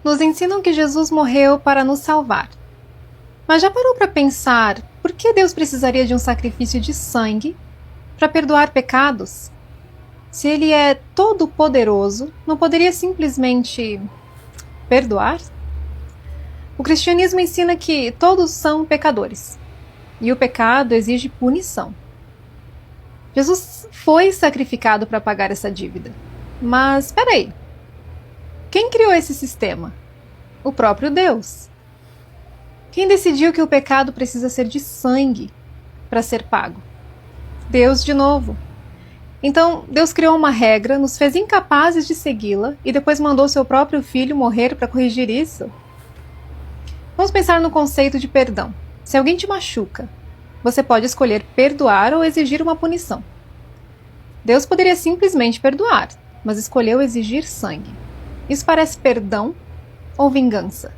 nos ensinam que Jesus morreu para nos salvar. Mas já parou para pensar por que Deus precisaria de um sacrifício de sangue para perdoar pecados? Se Ele é todo-poderoso, não poderia simplesmente perdoar? O cristianismo ensina que todos são pecadores e o pecado exige punição. Jesus foi sacrificado para pagar essa dívida. Mas espera aí. Quem criou esse sistema? O próprio Deus. Quem decidiu que o pecado precisa ser de sangue para ser pago? Deus de novo. Então, Deus criou uma regra, nos fez incapazes de segui-la e depois mandou seu próprio filho morrer para corrigir isso? Vamos pensar no conceito de perdão. Se alguém te machuca, você pode escolher perdoar ou exigir uma punição. Deus poderia simplesmente perdoar, mas escolheu exigir sangue. Isso parece perdão ou vingança?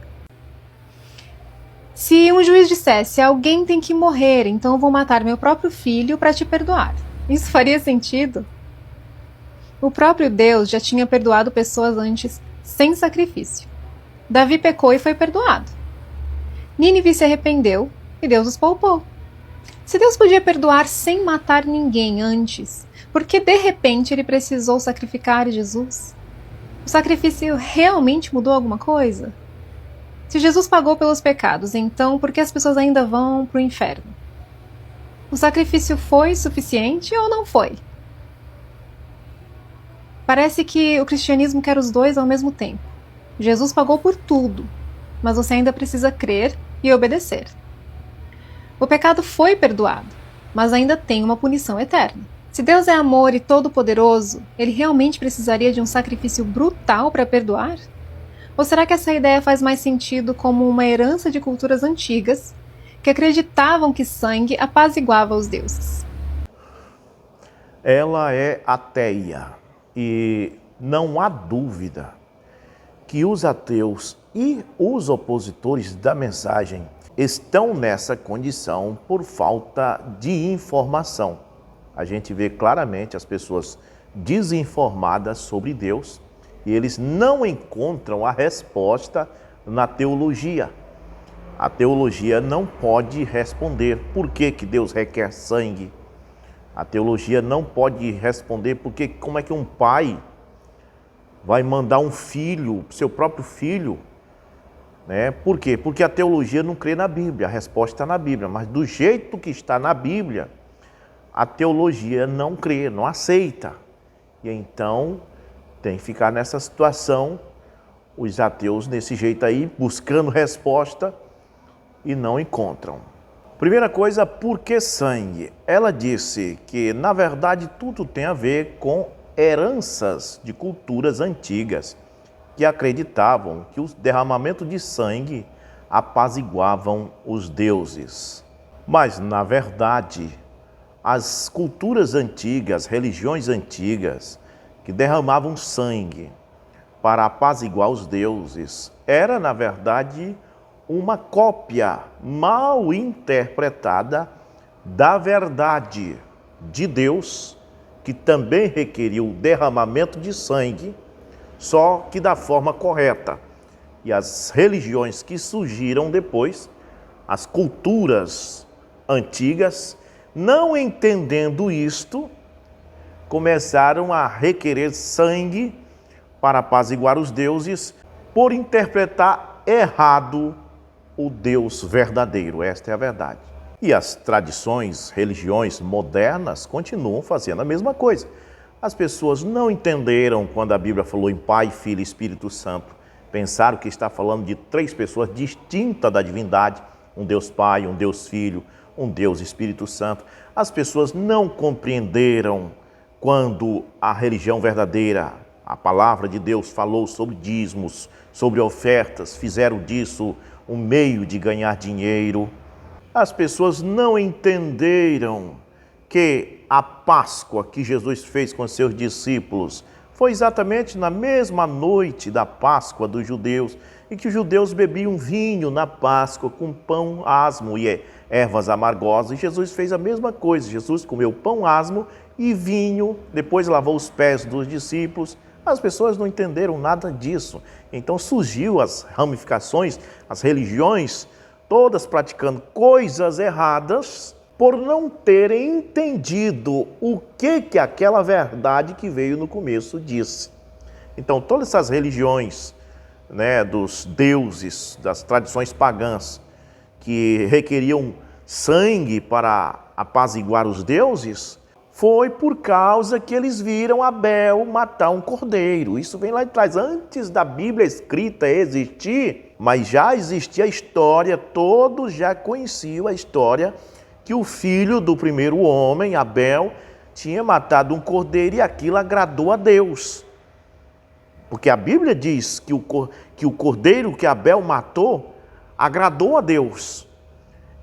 Se um juiz dissesse, alguém tem que morrer, então eu vou matar meu próprio filho para te perdoar, isso faria sentido? O próprio Deus já tinha perdoado pessoas antes sem sacrifício. Davi pecou e foi perdoado. Nínive se arrependeu e Deus os poupou. Se Deus podia perdoar sem matar ninguém antes, por que de repente ele precisou sacrificar Jesus? O sacrifício realmente mudou alguma coisa? Se Jesus pagou pelos pecados, então por que as pessoas ainda vão para o inferno? O sacrifício foi suficiente ou não foi? Parece que o cristianismo quer os dois ao mesmo tempo. Jesus pagou por tudo, mas você ainda precisa crer e obedecer. O pecado foi perdoado, mas ainda tem uma punição eterna. Se Deus é amor e todo-poderoso, ele realmente precisaria de um sacrifício brutal para perdoar? Ou será que essa ideia faz mais sentido como uma herança de culturas antigas que acreditavam que sangue apaziguava os deuses? Ela é ateia e não há dúvida que os ateus e os opositores da mensagem estão nessa condição por falta de informação. A gente vê claramente as pessoas desinformadas sobre Deus e eles não encontram a resposta na teologia. A teologia não pode responder por que Deus requer sangue. A teologia não pode responder porque como é que um pai vai mandar um filho, seu próprio filho, né? Por quê? Porque a teologia não crê na Bíblia, a resposta está na Bíblia, mas do jeito que está na Bíblia, a teologia não crê, não aceita. E então tem que ficar nessa situação, os ateus desse jeito aí, buscando resposta e não encontram. Primeira coisa, por que sangue? Ela disse que, na verdade, tudo tem a ver com heranças de culturas antigas que acreditavam que o derramamento de sangue apaziguavam os deuses. Mas, na verdade, as culturas antigas, religiões antigas, que derramavam sangue para apaziguar os deuses, era, na verdade, uma cópia mal interpretada da verdade de Deus, que também requeriu o derramamento de sangue, só que da forma correta. E as religiões que surgiram depois, as culturas antigas, não entendendo isto, começaram a requerer sangue para apaziguar os deuses por interpretar errado o Deus verdadeiro. Esta é a verdade. E as tradições, religiões modernas continuam fazendo a mesma coisa. As pessoas não entenderam quando a Bíblia falou em Pai, Filho e Espírito Santo. Pensaram que está falando de três pessoas distintas da divindade, um Deus Pai, um Deus Filho, um Deus Espírito Santo. As pessoas não compreenderam quando a religião verdadeira, a palavra de Deus falou sobre dízimos, sobre ofertas, fizeram disso um meio de ganhar dinheiro. As pessoas não entenderam que a Páscoa que Jesus fez com seus discípulos foi exatamente na mesma noite da Páscoa dos judeus, e que os judeus bebiam vinho na Páscoa com pão asmo e ervas amargosas. E Jesus fez a mesma coisa. Jesus comeu pão asmo e vinho, depois lavou os pés dos discípulos, As pessoas não entenderam nada disso. Então surgiu as ramificações, as religiões, todas praticando coisas erradas por não terem entendido o que aquela verdade que veio no começo disse. Então todas essas religiões, dos deuses, das tradições pagãs, que requeriam sangue para apaziguar os deuses, foi por causa que eles viram Abel matar um cordeiro. Isso vem lá de trás, antes da Bíblia escrita existir, mas já existia a história, todos já conheciam a história que o filho do primeiro homem, Abel, tinha matado um cordeiro e aquilo agradou a Deus. Porque a Bíblia diz que o cordeiro que Abel matou agradou a Deus.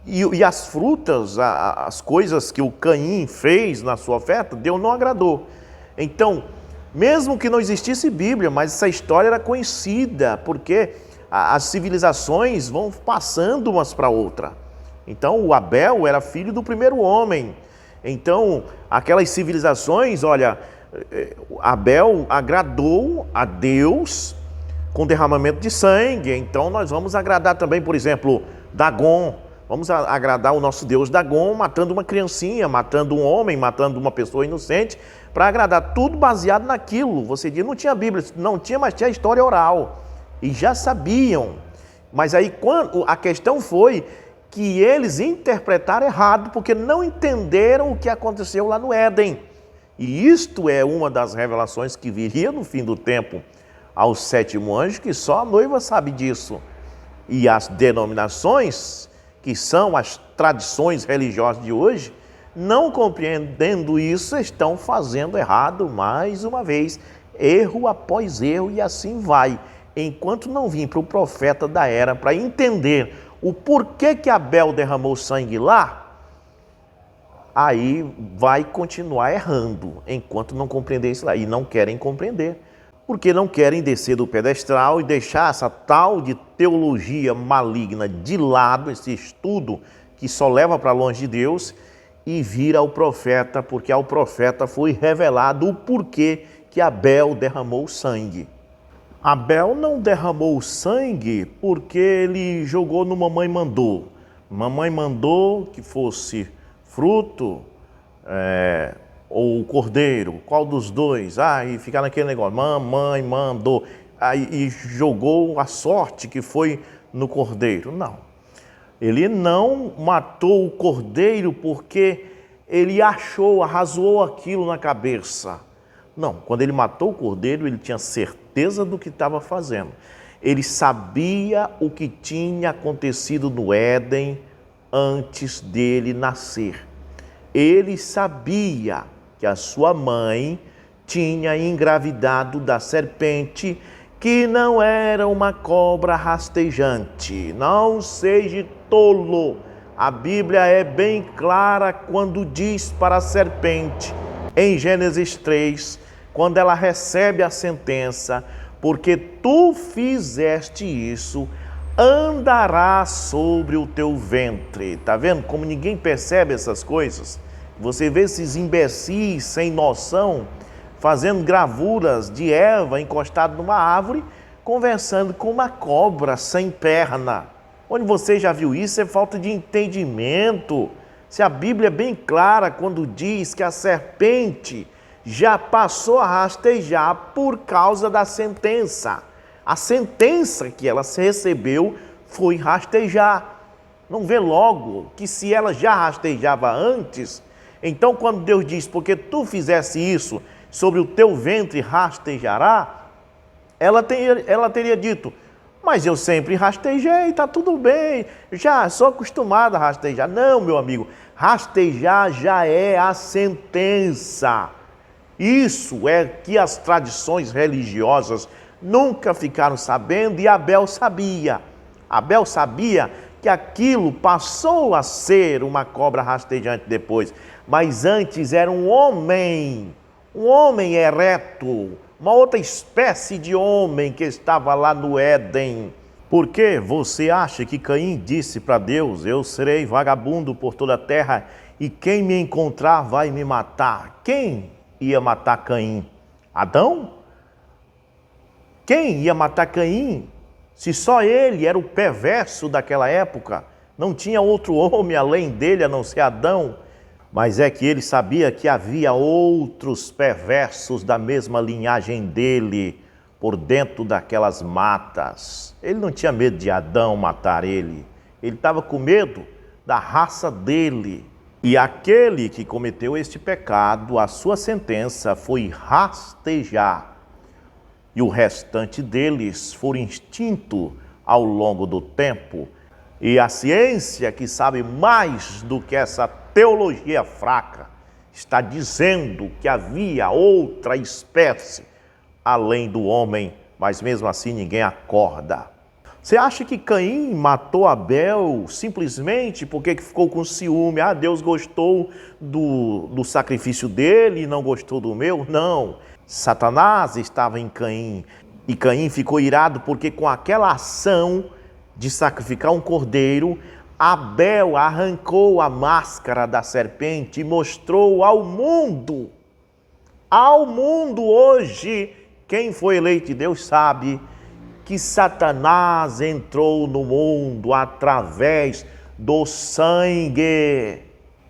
E as frutas, as coisas que o Caim fez na sua oferta, Deus não agradou. Então, mesmo que não existisse Bíblia, mas essa história era conhecida, porque as civilizações vão passando umas para outra. Então, o Abel era filho do primeiro homem. Então, aquelas civilizações, olha, Abel agradou a Deus com derramamento de sangue. Então, nós vamos agradar também, por exemplo, Dagon. Vamos agradar o nosso Deus Dagon matando uma criancinha, matando um homem, matando uma pessoa inocente, para agradar, tudo baseado naquilo. Você diz, não tinha Bíblia, não tinha, mas tinha história oral. E já sabiam. Mas aí a questão foi que eles interpretaram errado, porque não entenderam o que aconteceu lá no Éden. E isto é uma das revelações que viria no fim do tempo ao sétimo anjo, que só a noiva sabe disso. E as denominações, que são as tradições religiosas de hoje, não compreendendo isso, estão fazendo errado mais uma vez, erro após erro, e assim vai. Enquanto não vir para o profeta da era para entender o porquê que Abel derramou sangue lá, aí vai continuar errando, enquanto não compreender isso lá. E não querem compreender, porque não querem descer do pedestal e deixar essa tal de teologia maligna de lado, esse estudo que só leva para longe de Deus, e vir ao profeta, porque ao profeta foi revelado o porquê que Abel derramou sangue. Abel não derramou sangue porque ele jogou no mamãe mandou. Mamãe mandou que fosse fruto ou cordeiro, qual dos dois? E ficar naquele negócio, mamãe mandou, e jogou a sorte que foi no cordeiro. Não, ele não matou o cordeiro porque ele arrazoou aquilo na cabeça. Não, quando ele matou o cordeiro, ele tinha certeza do que estava fazendo. Ele sabia o que tinha acontecido no Éden antes dele nascer. Ele sabia que a sua mãe tinha engravidado da serpente, que não era uma cobra rastejante. Não seja tolo. A Bíblia é bem clara quando diz para a serpente, em Gênesis 3, quando ela recebe a sentença, porque tu fizeste isso, andará sobre o teu ventre. Está vendo como ninguém percebe essas coisas? Você vê esses imbecis sem noção, fazendo gravuras de Eva encostado numa árvore, conversando com uma cobra sem perna. Onde você já viu isso é falta de entendimento. Se a Bíblia é bem clara quando diz que a serpente já passou a rastejar por causa da sentença. A sentença que ela recebeu foi rastejar. Não vê logo que se ela já rastejava antes, então quando Deus diz, porque tu fizesse isso, sobre o teu ventre rastejará, ela teria dito, mas eu sempre rastejei, está tudo bem, já sou acostumada a rastejar. Não, meu amigo, rastejar já é a sentença. Isso é que as tradições religiosas nunca ficaram sabendo e Abel sabia. Abel sabia que aquilo passou a ser uma cobra rastejante depois, mas antes era um homem ereto, uma outra espécie de homem que estava lá no Éden. Por que você acha que Caim disse para Deus, eu serei vagabundo por toda a terra e quem me encontrar vai me matar? Quem ia matar Caim? Adão? Quem ia matar Caim, se só ele era o perverso daquela época? Não tinha outro homem além dele, a não ser Adão. Mas é que ele sabia que havia outros perversos da mesma linhagem dele, por dentro daquelas matas. Ele não tinha medo de Adão matar ele. Ele estava com medo da raça dele. E aquele que cometeu este pecado, a sua sentença foi rastejar. E o restante deles foram extinto ao longo do tempo. E a ciência, que sabe mais do que essa teologia fraca, está dizendo que havia outra espécie além do homem, mas mesmo assim ninguém acorda. Você acha que Caim matou Abel simplesmente porque ficou com ciúme? Ah, Deus gostou do sacrifício dele e não gostou do meu? Não. Satanás estava em Caim e Caim ficou irado porque com aquela ação de sacrificar um cordeiro, Abel arrancou a máscara da serpente e mostrou ao mundo hoje, quem foi eleito de Deus sabe, que Satanás entrou no mundo através do sangue.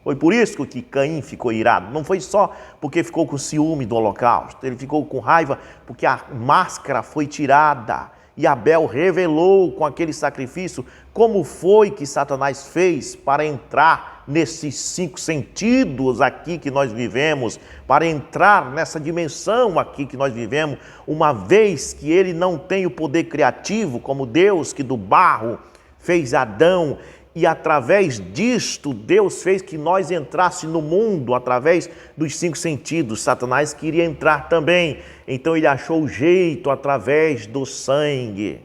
Foi por isso que Caim ficou irado. Não foi só porque ficou com ciúme do holocausto. Ele ficou com raiva porque a máscara foi tirada. E Abel revelou com aquele sacrifício como foi que Satanás fez para entrar nesses 5 sentidos aqui que nós vivemos, para entrar nessa dimensão aqui que nós vivemos, uma vez que ele não tem o poder criativo como Deus que do barro fez Adão. E através disto, Deus fez que nós entrássemos no mundo através dos 5 sentidos. Satanás queria entrar também, então ele achou o jeito através do sangue.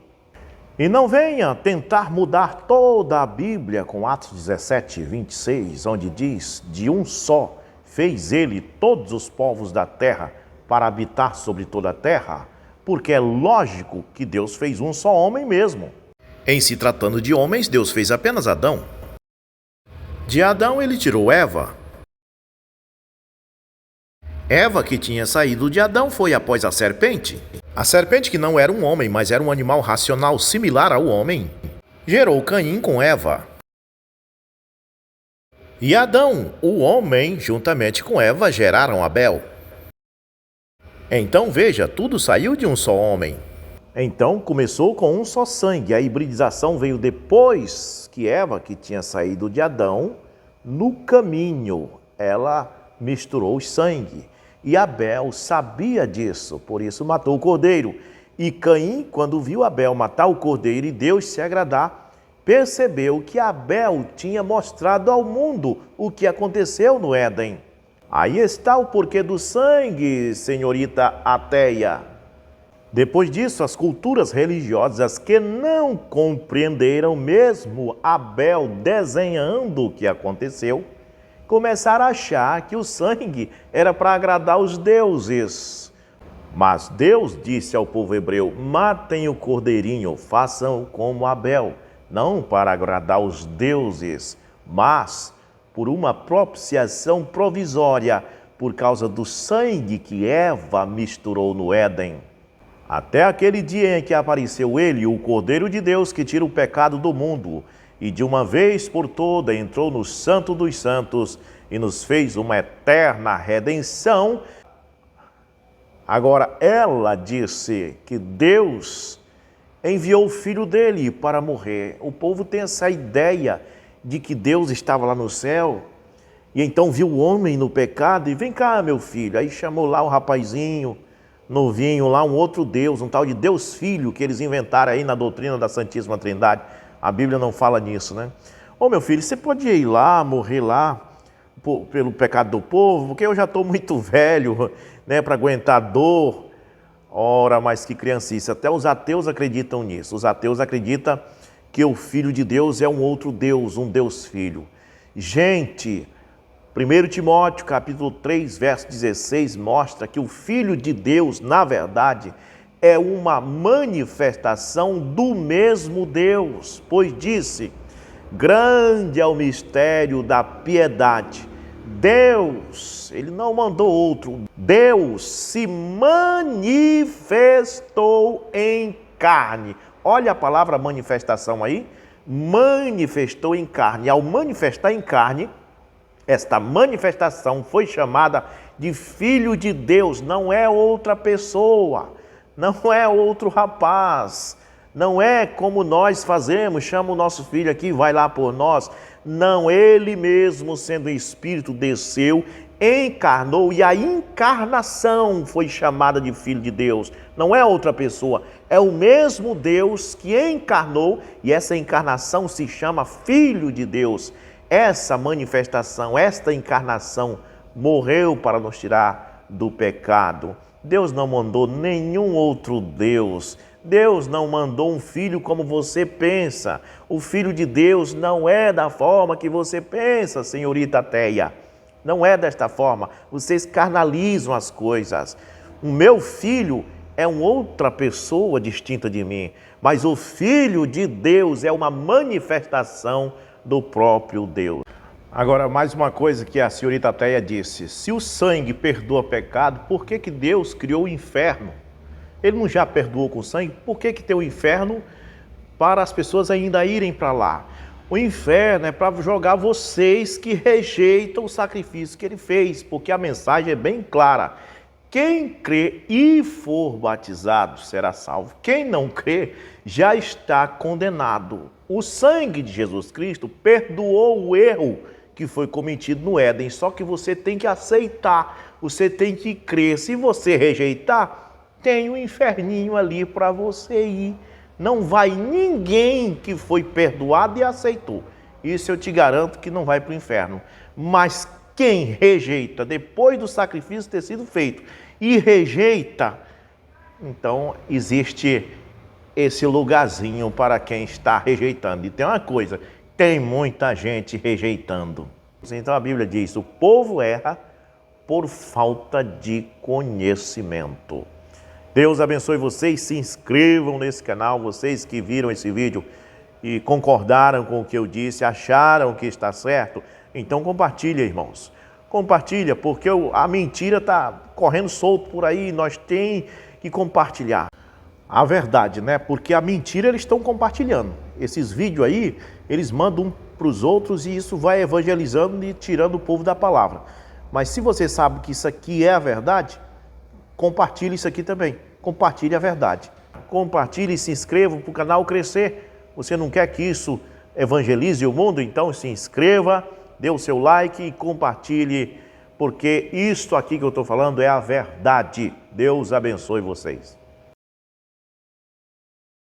E não venha tentar mudar toda a Bíblia com Atos 17, 26, onde diz, de um só fez ele todos os povos da terra para habitar sobre toda a terra, porque é lógico que Deus fez um só homem mesmo. Em se tratando de homens, Deus fez apenas Adão. De Adão ele tirou Eva. Eva, que tinha saído de Adão, foi após a serpente. A serpente, que não era um homem, mas era um animal racional similar ao homem, gerou Caim com Eva. E Adão, o homem, juntamente com Eva, geraram Abel. Então veja, tudo saiu de um só homem. Então começou com um só sangue. A hibridização veio depois que Eva, que tinha saído de Adão, no caminho, ela misturou o sangue. E Abel sabia disso, por isso matou o cordeiro. E Caim, quando viu Abel matar o cordeiro e Deus se agradar, percebeu que Abel tinha mostrado ao mundo o que aconteceu no Éden. Aí está o porquê do sangue, senhorita ateia. Depois disso, as culturas religiosas que não compreenderam mesmo Abel desenhando o que aconteceu, começaram a achar que o sangue era para agradar os deuses. Mas Deus disse ao povo hebreu, matem o cordeirinho, façam como Abel, não para agradar os deuses, mas por uma propiciação provisória, por causa do sangue que Eva misturou no Éden. Até aquele dia em que apareceu ele, o Cordeiro de Deus que tira o pecado do mundo, e de uma vez por toda entrou no Santo dos Santos e nos fez uma eterna redenção. Agora, ela disse que Deus enviou o filho dele para morrer. O povo tem essa ideia de que Deus estava lá no céu e então viu o homem no pecado e vem cá, meu filho. Aí chamou lá o rapazinho, novinho lá, um outro Deus, um tal de Deus Filho que eles inventaram aí na doutrina da Santíssima Trindade. A Bíblia não fala nisso, né? Ô meu filho, você pode ir lá, morrer lá pelo pecado do povo, porque eu já estou muito velho, né, para aguentar dor. Ora, mas que criancice, até os ateus acreditam nisso. Os ateus acreditam que o Filho de Deus é um outro Deus, um Deus Filho. Gente, 1 Timóteo, capítulo 3, verso 16, mostra que o Filho de Deus, na verdade, é uma manifestação do mesmo Deus, pois disse, grande é o mistério da piedade. Deus, ele não mandou outro, Deus se manifestou em carne. Olha a palavra manifestação aí, manifestou em carne. Ao manifestar em carne, esta manifestação foi chamada de Filho de Deus, não é outra pessoa, não é outro rapaz, não é como nós fazemos, chama o nosso filho aqui, vai lá por nós. Não, ele mesmo, sendo espírito, desceu, encarnou, e a encarnação foi chamada de Filho de Deus. Não é outra pessoa, é o mesmo Deus que encarnou, e essa encarnação se chama Filho de Deus. Essa manifestação, esta encarnação, morreu para nos tirar do pecado. Deus não mandou nenhum outro Deus. Deus não mandou um filho como você pensa. O Filho de Deus não é da forma que você pensa, senhorita Teia. Não é desta forma. Vocês carnalizam as coisas. O meu filho é uma outra pessoa distinta de mim, mas o Filho de Deus é uma manifestação do próprio Deus. Agora, mais uma coisa que a senhorita Teia disse: se o sangue perdoa pecado, por que Deus criou o inferno? Ele não já perdoou com sangue? Por que tem o inferno para as pessoas ainda irem para lá? O inferno é para jogar vocês que rejeitam o sacrifício que ele fez, porque a mensagem é bem clara. Quem crê e for batizado será salvo. Quem não crê já está condenado. O sangue de Jesus Cristo perdoou o erro que foi cometido no Éden, só que você tem que aceitar, você tem que crer. Se você rejeitar, tem um inferninho ali para você ir. Não vai ninguém que foi perdoado e aceitou. Isso eu te garanto que não vai para o inferno. Mas quem rejeita, depois do sacrifício ter sido feito, e rejeita, então existe esse lugarzinho para quem está rejeitando. E tem uma coisa, tem muita gente rejeitando. Então a Bíblia diz: o povo erra por falta de conhecimento. Deus abençoe vocês, se inscrevam nesse canal, vocês que viram esse vídeo e concordaram com o que eu disse, acharam que está certo, então compartilha, irmãos. Compartilha, porque a mentira está correndo solto por aí, nós temos que compartilhar a verdade, né? Porque a mentira eles estão compartilhando. Esses vídeos aí, eles mandam para os outros e isso vai evangelizando e tirando o povo da palavra. Mas se você sabe que isso aqui é a verdade, compartilhe isso aqui também. Compartilhe a verdade. Compartilhe e se inscreva para o canal crescer. Você não quer que isso evangelize o mundo? Então se inscreva, dê o seu like e compartilhe, porque isto aqui que eu estou falando é a verdade. Deus abençoe vocês.